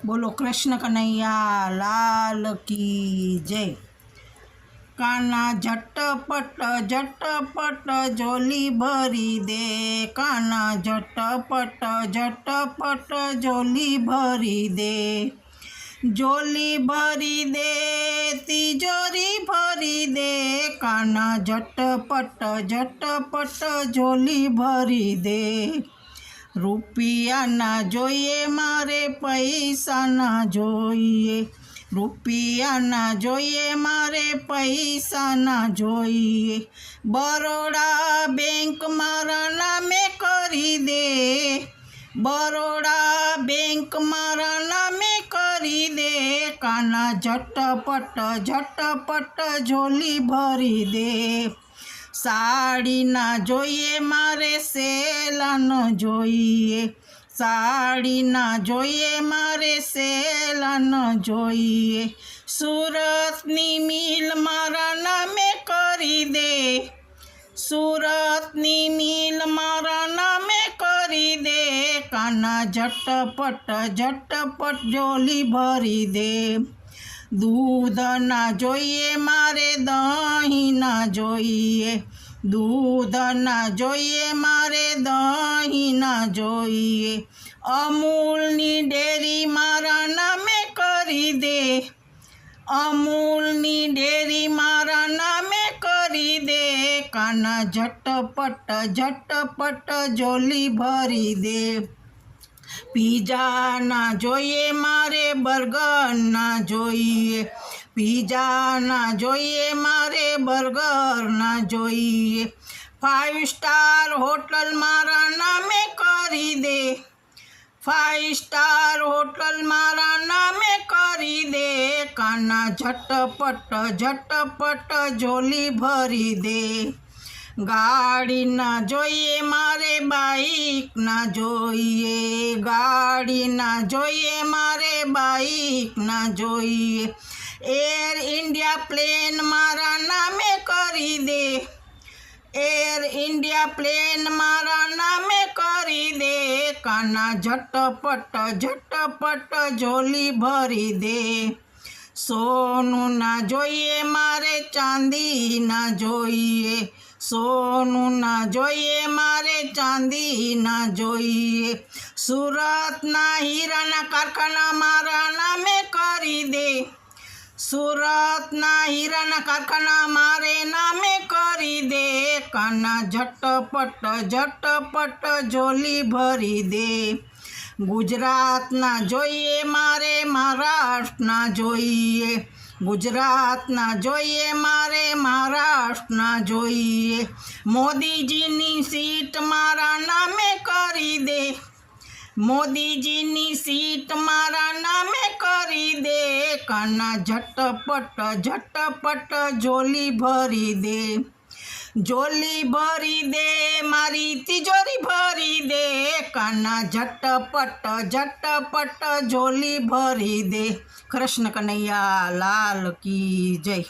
बोलो कृष्ण कन्हैया लाल की जय। काना झटपट झटपट झोली भरी दे, काना झटपट झटपट झोली भरी दे, झोली भरी दे तिजोरी भरी दे, काना झटपट झटपट झोली भरी दे। રૂપિયા ના જોઈએ મારે પૈસા ના જોઈએ, રૂપિયા ના જોઈએ મારે પૈસા ના જોઈએ, બરોડા બેંક મારા નામે કરી દે, બરોડા બેંક મારા નામે કરી દે, કાના झटपट झटपट झोली भरी दे। साड़ी ना जोईए मारे सेला न जोईए, साड़ी ना जोईए मारे सेला न जोईए, सूरतनी मिल मारा नामे करी दे, सूरतनी मिल मारा नामे करी दे, काना झटपट झटपट झोली भरी दे। दूध ना जोईए मारे दही ना जोईए, दूध ना जोईए मारे दही ना जोईए, अमूलनी डेरी मारा नामे करी दे, अमूलनी डेरी मारा नामे करी दे, काना झटपट झटपट झोली भरी दे। पिज़ा ना जोईए मारे बर्गर ना जोईए, पिज़ा ना जोईए मारे बर्गर ना जोईए, 5 स्टार होटल मारा नामे करी दे, 5 स्टार होटल मारा नामे करी दे, काना झटपट झटपट झोली भरी दे। गाड़ी ना जोईए मारे बाइक ना जोईए, गाड़ी ना जोईए मारे बाइक ना जोईए, एयर इंडिया प्लेन मारा नामे करी दे, एयर इंडिया प्लेन मारा नामे करी दे, काना झटपट झटपट झोली भरी दे। सोनू ना जोईए मारे चांदी ना जोईए, सोनू ना जोईए मारे चांदी ना जोईए, सूरत ना हीरा ना कारखाना मारा नामे करी दे, सूरत ना हीरा ना कारखाना मारे नामे करी दे, काना झटपट झटपट झोली भरी दे। गुजरात ना जोईए मारे महाराष्ट्र ना जोईए, गुजरात ना जोईए मारे महाराष्ट्र ना जोईए, मोदी जी नी सीट मारा नामे करी दे, मोदी जी नी सीट मारा नामे करी दे, काना झटपट झटपट झोली भरी दे। झोली भरी दे मारी तिजोरी भरी दे, काना झटपट झटपट झोली भरी दे। कृष्ण कन्हैया लाल की जय।